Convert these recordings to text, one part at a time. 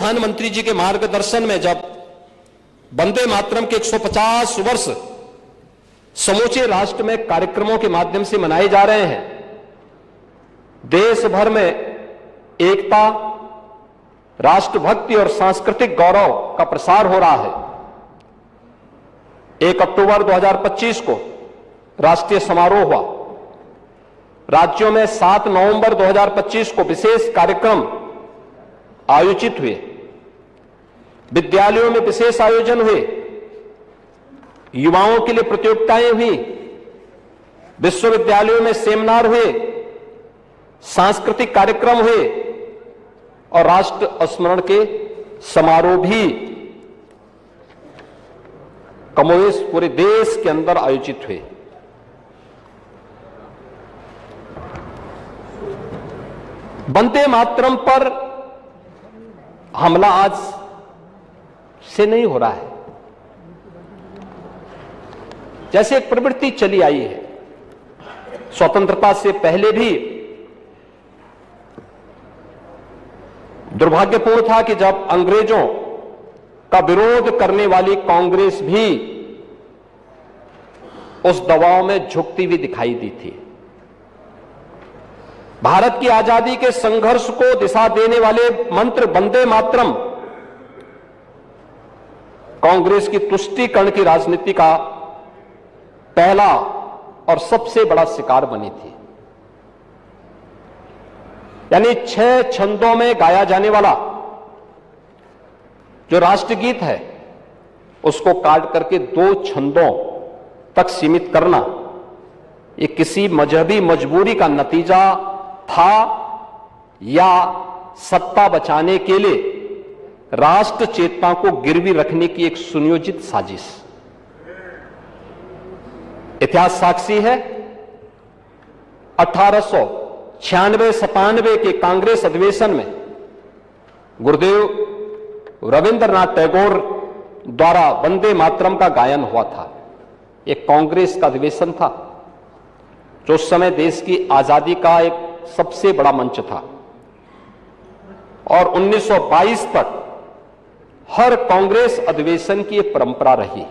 प्रधानमंत्री जी के मार्गदर्शन में जब वंदे मातरम के 150 वर्ष समूचे राष्ट्र में कार्यक्रमों के माध्यम से मनाए जा रहे हैं, देश भर में एकता, राष्ट्रभक्ति और सांस्कृतिक गौरव का प्रसार हो रहा है। 1 अक्टूबर 2025 को राष्ट्रीय समारोह हुआ। राज्यों में 7 नवंबर 2025 को विशेष कार्यक्रम आयोजित हुए। विद्यालयों में विशेष आयोजन हुए, युवाओं के लिए प्रतियोगिताएं हुई, विश्वविद्यालयों में सेमिनार हुए, सांस्कृतिक कार्यक्रम हुए और राष्ट्र स्मरण के समारोह भी कमोवेश पूरे देश के अंदर आयोजित हुए। वंदे मातरम पर हमला आज से नहीं हो रहा है, जैसे एक प्रवृत्ति चली आई है। स्वतंत्रता से पहले भी दुर्भाग्यपूर्ण था कि जब अंग्रेजों का विरोध करने वाली कांग्रेस भी उस दबाव में झुकती हुई दिखाई दी थी। भारत की आजादी के संघर्ष को दिशा देने वाले मंत्र वंदे मातरम कांग्रेस की तुष्टीकरण की राजनीति का पहला और सबसे बड़ा शिकार बनी थी। यानी 6 छंदों में गाया जाने वाला जो राष्ट्रगीत है, उसको काट करके 2 छंदों तक सीमित करना, ये किसी मजहबी मजबूरी का नतीजा था या सत्ता बचाने के लिए राष्ट्र चेतना को गिरवी रखने की एक सुनियोजित साजिश। इतिहास साक्षी है, 1896-97 के कांग्रेस अधिवेशन में गुरुदेव रविंद्रनाथ टैगोर द्वारा वंदे मातरम का गायन हुआ था। एक कांग्रेस का अधिवेशन था जो उस समय देश की आजादी का एक सबसे बड़ा मंच था और 1922 तक हर कांग्रेस अधिवेशन की एक परंपरा रही।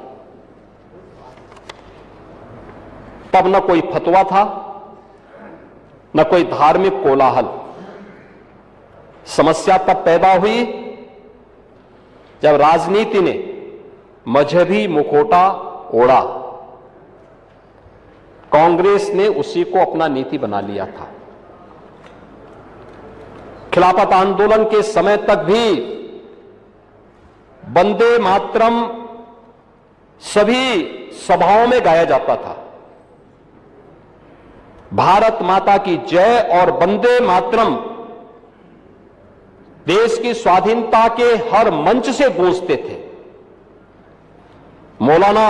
तब न कोई फतवा था, न कोई धार्मिक कोलाहल। समस्या तब पैदा हुई जब राजनीति ने मजहबी मुखौटा ओढ़ा। कांग्रेस ने उसी को अपना नीति बना लिया था। खिलाफत आंदोलन के समय तक भी वंदे मातरम सभी सभाओं में गाया जाता था। भारत माता की जय और वंदे मातरम देश की स्वाधीनता के हर मंच से गूंजते थे। मौलाना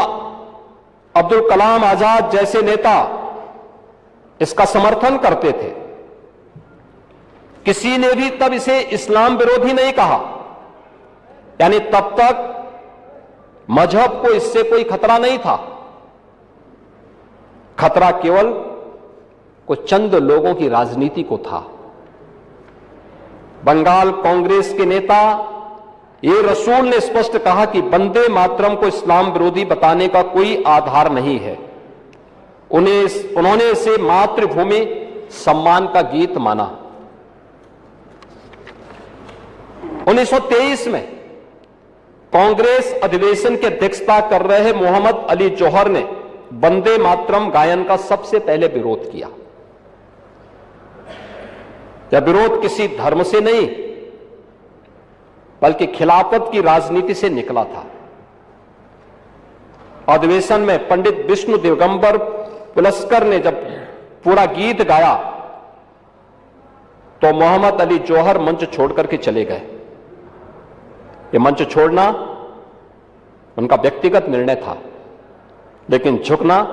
अब्दुल कलाम आजाद जैसे नेता इसका समर्थन करते थे। किसी ने भी तब इसे इस्लाम विरोधी नहीं कहा, यानी तब तक मजहब को इससे कोई खतरा नहीं था। खतरा केवल कुछ चंद लोगों की राजनीति को था। बंगाल कांग्रेस के नेता ये रसूल ने स्पष्ट कहा कि वंदे मातरम को इस्लाम विरोधी बताने का कोई आधार नहीं है। उन्होंने इसे मातृभूमि सम्मान का गीत माना। 1923 में कांग्रेस अधिवेशन की अध्यक्षता कर रहे मोहम्मद अली जौहर ने वंदे मातरम गायन का सबसे पहले विरोध किया। यह विरोध किसी धर्म से नहीं बल्कि खिलाफत की राजनीति से निकला था। अधिवेशन में पंडित विष्णु दिगंबर पुलस्कर ने जब पूरा गीत गाया तो मोहम्मद अली जौहर मंच छोड़ करके चले गए। ये मंच छोड़ना उनका व्यक्तिगत निर्णय था, लेकिन झुकना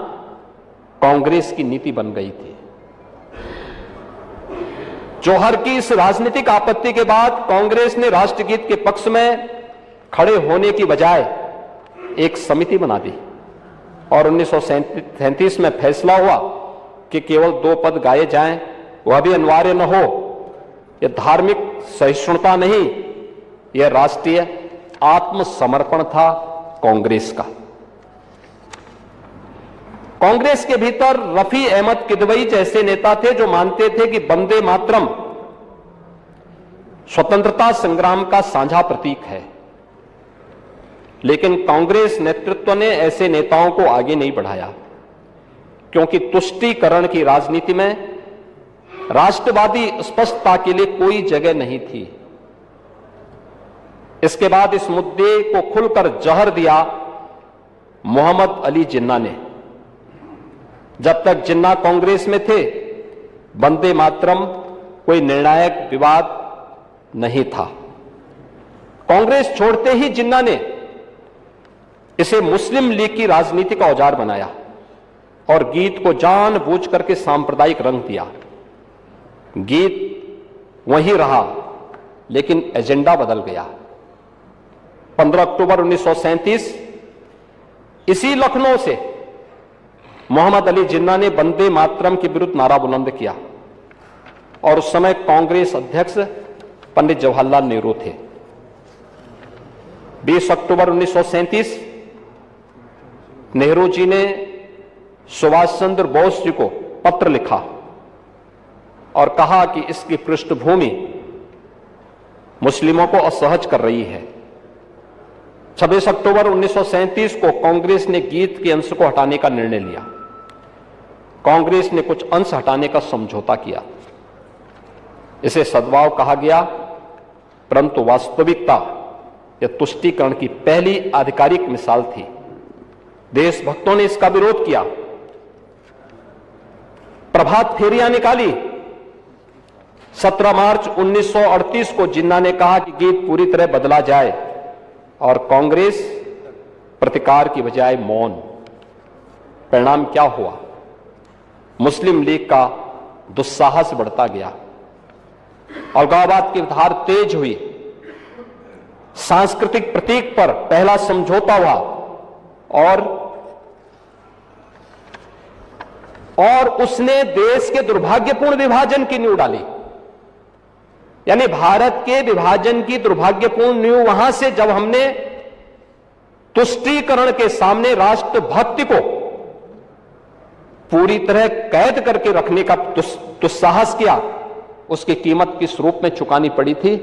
कांग्रेस की नीति बन गई थी। जौहर की इस राजनीतिक आपत्ति के बाद कांग्रेस ने राष्ट्रगीत के पक्ष में खड़े होने की बजाय एक समिति बना दी और 1937 में फैसला हुआ कि केवल 2 पद गाए जाएं, वह भी अनिवार्य न हो। यह धार्मिक सहिष्णुता नहीं यह राष्ट्रीय आत्मसमर्पण था कांग्रेस का। कांग्रेस के भीतर रफी अहमद किदवई जैसे नेता थे जो मानते थे कि वंदे मातरम स्वतंत्रता संग्राम का साझा प्रतीक है, लेकिन कांग्रेस नेतृत्व ने ऐसे नेताओं को आगे नहीं बढ़ाया, क्योंकि तुष्टीकरण की राजनीति में राष्ट्रवादी स्पष्टता के लिए कोई जगह नहीं थी। इसके बाद इस मुद्दे को खुलकर जहर दिया मोहम्मद अली जिन्ना ने। जब तक जिन्ना कांग्रेस में थे, वंदे मातरम कोई निर्णायक विवाद नहीं था। कांग्रेस छोड़ते ही जिन्ना ने इसे मुस्लिम लीग की राजनीति का औजार बनाया और गीत को जानबूझ करके सांप्रदायिक रंग दिया। गीत वही रहा, लेकिन एजेंडा बदल गया। 15 अक्टूबर 1937 इसी लखनऊ से मोहम्मद अली जिन्ना ने वंदे मातरम के विरुद्ध नारा बुलंद किया और उस समय कांग्रेस अध्यक्ष पंडित जवाहरलाल नेहरू थे। 20 अक्टूबर 1937 नेहरू जी ने सुभाष चंद्र बोस जी को पत्र लिखा और कहा कि इसकी पृष्ठभूमि मुस्लिमों को असहज कर रही है। 26 अक्टूबर 1937 को कांग्रेस ने गीत के अंश को हटाने का निर्णय लिया। कांग्रेस ने कुछ अंश हटाने का समझौता किया। इसे सद्भाव कहा गया, परंतु वास्तविकता यह तुष्टीकरण की पहली आधिकारिक मिसाल थी। देशभक्तों ने इसका विरोध किया, प्रभात फेरियां निकाली। 17 मार्च 1938 को जिन्ना ने कहा कि गीत पूरी तरह बदला जाए और कांग्रेस प्रतिकार की बजाय मौन। परिणाम क्या हुआ? मुस्लिम लीग का दुस्साहस बढ़ता गया, अलगाववाद की धार तेज हुई, सांस्कृतिक प्रतीक पर पहला समझौता हुआ और उसने देश के दुर्भाग्यपूर्ण विभाजन की नींव डाली। यानी भारत के विभाजन की दुर्भाग्यपूर्ण नींव वहां से, जब हमने तुष्टीकरण के सामने राष्ट्रभक्ति को पूरी तरह कैद करके रखने का दुस्साहस किया, उसकी कीमत किस रूप में चुकानी पड़ी थी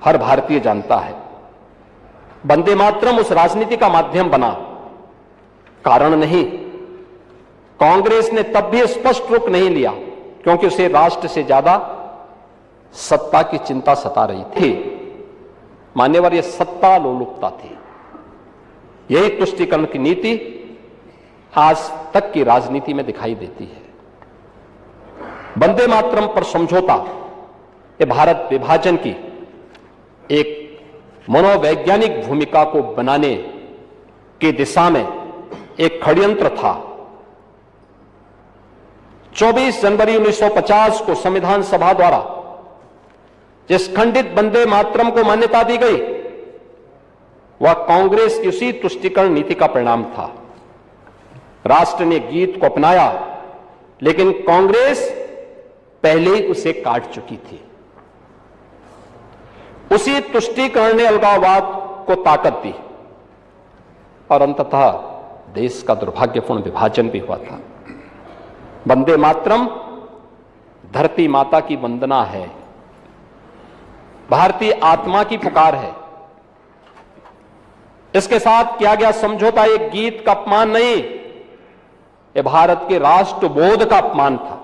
हर भारतीय जानता है। वंदे मातरम उस राजनीति का माध्यम बना, कारण नहीं। कांग्रेस ने तब भी स्पष्ट रुख नहीं लिया, क्योंकि उसे राष्ट्र से ज्यादा सत्ता की चिंता सता रही थी। मान्यवर, यह सत्ता लोलुपता थी। यही तुष्टीकरण की नीति आज तक की राजनीति में दिखाई देती है। वंदे मातरम पर समझौता यह भारत विभाजन की एक मनोवैज्ञानिक भूमिका को बनाने की दिशा में एक षड्यंत्र था। 24 जनवरी 1950 को संविधान सभा द्वारा जिस खंडित वंदे मातरम को मान्यता दी गई, वह कांग्रेस की उसी तुष्टीकरण नीति का परिणाम था। राष्ट्र ने गीत को अपनाया, लेकिन कांग्रेस पहले ही उसे काट चुकी थी। उसी तुष्टीकरण ने अलगाववाद को ताकत दी और अंततः देश का दुर्भाग्यपूर्ण विभाजन भी हुआ था। वंदे मातरम धरती माता की वंदना है, भारतीय आत्मा की पुकार है। इसके साथ किया गया समझौता एक गीत का अपमान नहीं, यह भारत के राष्ट्रबोध का अपमान था।